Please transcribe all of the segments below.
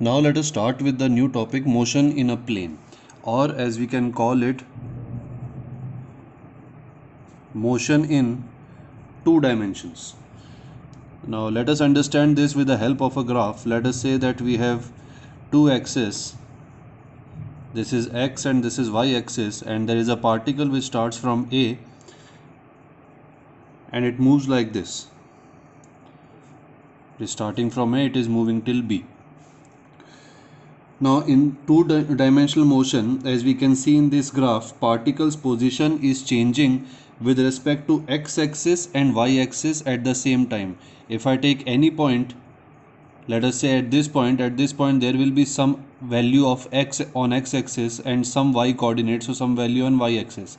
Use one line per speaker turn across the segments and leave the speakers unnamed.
Now let us start with the new topic, motion in a plane, or as we can call it, motion in two dimensions. Now let us understand this with the help of a graph. Let us say that we have two axes. This is x and this is y axis, and there is a particle which starts from A and it moves like this. It is starting from A, it is moving till B. Now in two-dimensional motion, as we can see in this graph, particle's position is changing with respect to x-axis and y-axis at the same time. If I take any point, let us say at this point there will be some value of x on x-axis and some y coordinate, so some value on y-axis.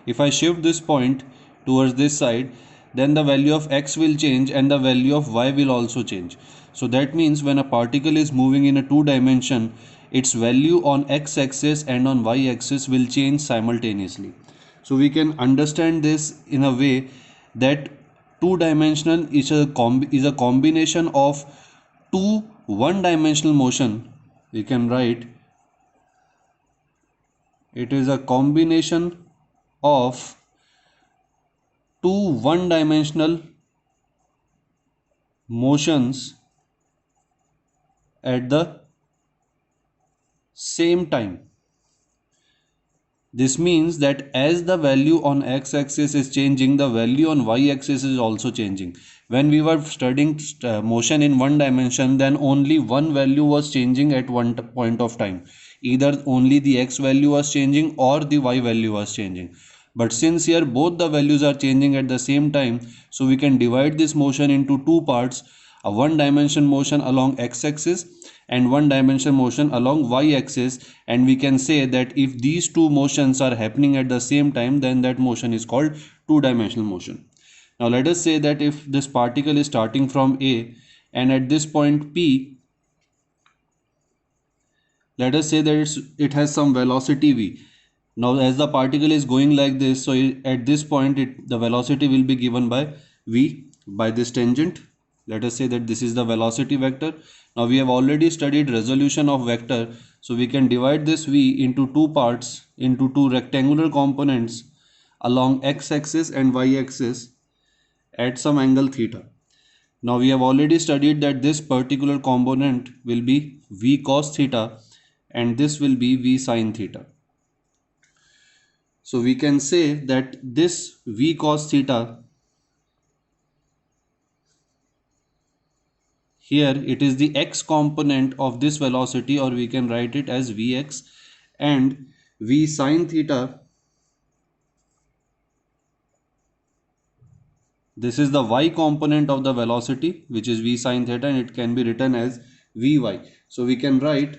If I shift this point towards this side, then the value of x will change and the value of y will also change. So that means when a particle is moving in a two dimension, its value on x-axis and on y-axis will change simultaneously. So we can understand this in a way that two-dimensional is a combination of two one-dimensional motion. We can write it is a combination of two one-dimensional motions at the same time. This means that as the value on x-axis is changing, the value on y-axis is also changing. When we were studying motion in one dimension, then only one value was changing at one point of time. Either only the x value was changing or the y value was changing. But since here both the values are changing at the same time, so we can divide this motion into two parts, a one dimension motion along x-axis and one dimension motion along y-axis, and we can say that if these two motions are happening at the same time, then that motion is called two-dimensional motion. Now let us say that if this particle is starting from A and at this point P, let us say that it has some velocity v. Now as the particle is going like this, so at this point the velocity will be given by v, by this tangent. Let us say that this is the velocity vector. Now we have already studied resolution of vector, so we can divide this v into two parts, into two rectangular components along x-axis and y-axis at some angle theta. Now we have already studied that this particular component will be v cos theta and this will be v sin theta. So we can say that this v cos theta, here it is the x component of this velocity, or we can write it as vx, and v sin theta, this is the y component of the velocity, which is v sin theta, and it can be written as vy. So we can write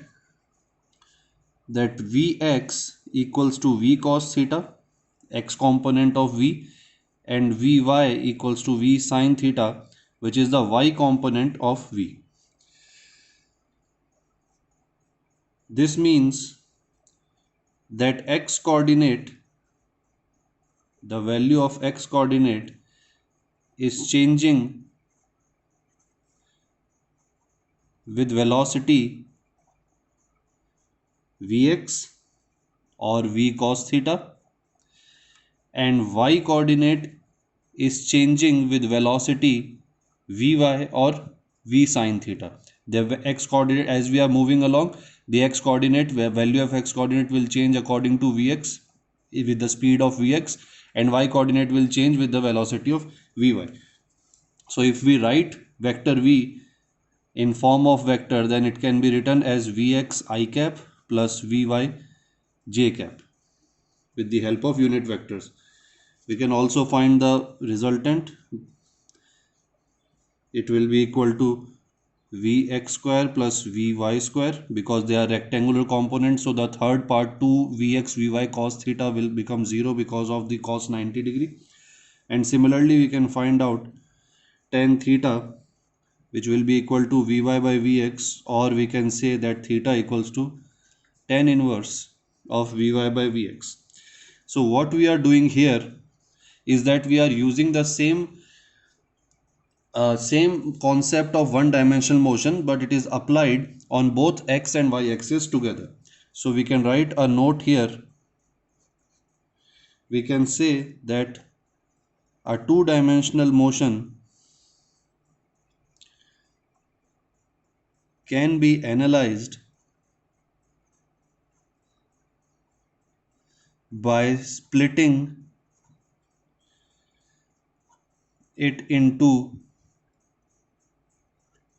that Vx equals to V cos theta, x component of V, and Vy equals to V sin theta, which is the y component of V. This means that x coordinate, the value of x coordinate is changing with velocity Vx or V cos theta, and y coordinate is changing with velocity Vy or V sin theta. The x coordinate, as we are moving along, the x coordinate, value of x coordinate will change according to Vx with the speed of Vx, and y coordinate will change with the velocity of Vy. So if we write vector V in form of vector, then it can be written as Vx I cap plus Vy j cap with the help of unit vectors. We can also find the resultant. It will be equal to Vx square plus Vy square, because they are rectangular components, so the third part 2 Vx Vy cos theta will become 0 because of the cos 90 degree. And similarly we can find out tan theta, which will be equal to Vy by Vx, or we can say that theta equals to tan inverse of Vy by Vx. So what we are doing here is that we are using the same concept of one dimensional motion, but it is applied on both x and y axis together. So we can write a note here. We can say that a two-dimensional motion can be analyzed by splitting it into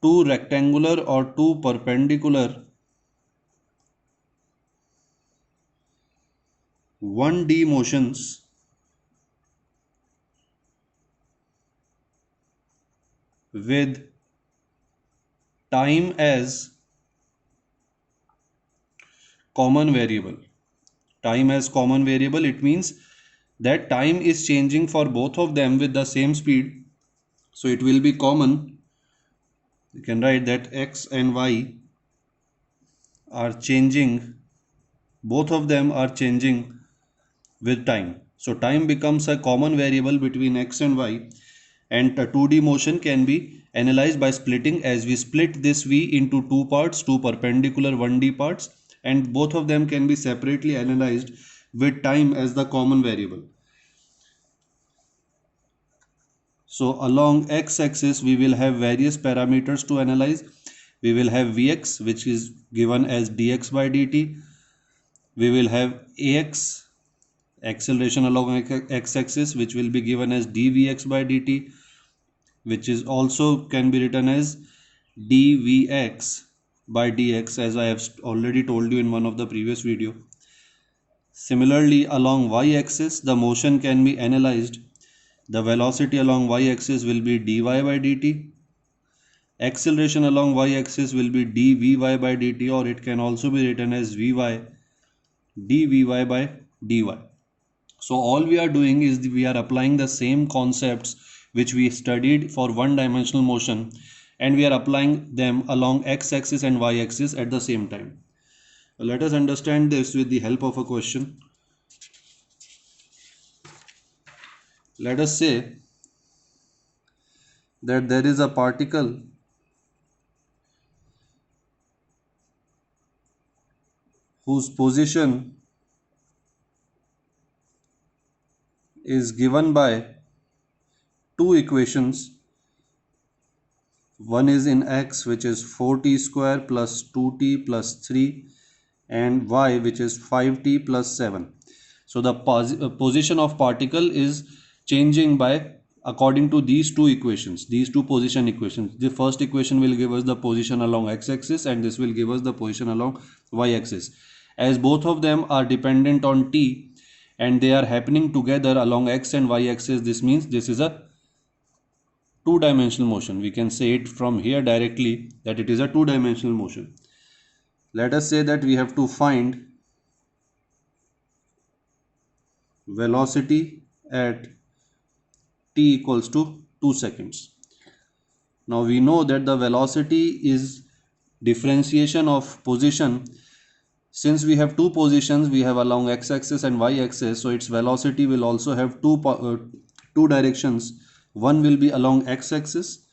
two rectangular or two perpendicular 1D motions with time as common variable. Time as common variable, it means that time is changing for both of them with the same speed. So it will be common. You can write that x and y are changing, both of them are changing with time. So time becomes a common variable between x and y, and a 2D motion can be analyzed by splitting, as we split this v into two parts, two perpendicular 1D parts, and both of them can be separately analyzed with time as the common variable. So along x-axis we will have various parameters to analyze. We will have Vx, which is given as dx by dt. We will have Ax, acceleration along x-axis, which will be given as dvx by dt, which is also can be written as dvx by dx, as I have already told you in one of the previous video. Similarly, along y-axis the motion can be analyzed. The velocity along y-axis will be dy by dt. Acceleration along y-axis will be dvy by dt, or it can also be written as vy dvy by dy. So all we are doing is we are applying the same concepts which we studied for one-dimensional motion, and we are applying them along x-axis and y-axis at the same time. Let us understand this with the help of a question. Let us say that there is a particle whose position is given by two equations. One is in x, which is 4t square plus 2t plus 3, and y, which is 5t plus 7. So the position of particle is changing by according to these two equations, these two position equations. The first equation will give us the position along x-axis, and this will give us the position along y-axis. As both of them are dependent on t and they are happening together along x and y-axis, this means this is a two-dimensional motion. We can say it from here directly that it is a two-dimensional motion. Let us say that we have to find velocity at t equals to 2 seconds. Now we know that the velocity is differentiation of position. Since we have two positions, we have along x-axis and y-axis, so its velocity will also have two directions. One will be along x-axis,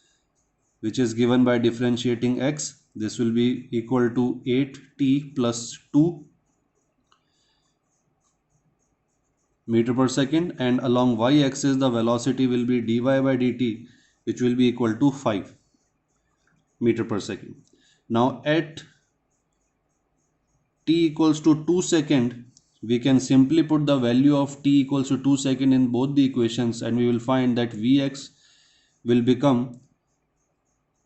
which is given by differentiating x. This will be equal to 8t plus 2 meter per second, and along y-axis the velocity will be dy by dt, which will be equal to 5 meter per second. Now at t equals to 2 second, we can simply put the value of t equals to 2 second in both the equations, and we will find that Vx will become,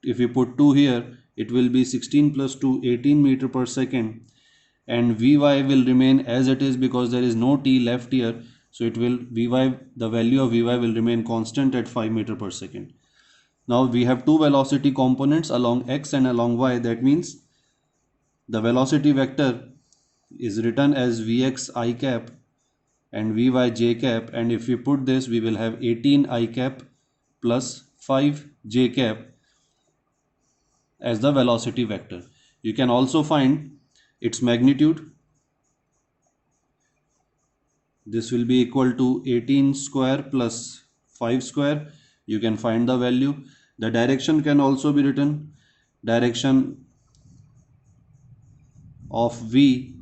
if we put 2 here, it will be 16 plus 2, 18 meter per second, and Vy will remain as it is because there is no t left here. So it will Vy, the value of Vy will remain constant at 5 meter per second. Now we have two velocity components along x and along y. That means the velocity vector is written as Vx I cap and Vy j cap, and if we put this, we will have 18 I cap plus 5 j cap as the velocity vector. You can also find its magnitude. This will be equal to 18 square plus 5 square. You can find the value. The direction can also be written. Direction of V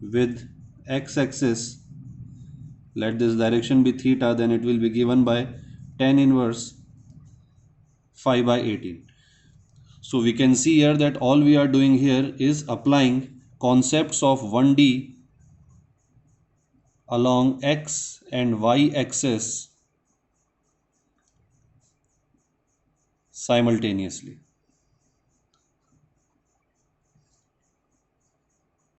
with x-axis, let this direction be theta, then it will be given by tan inverse 5 by 18. So we can see here that all we are doing here is applying concepts of 1D along x and y axis simultaneously.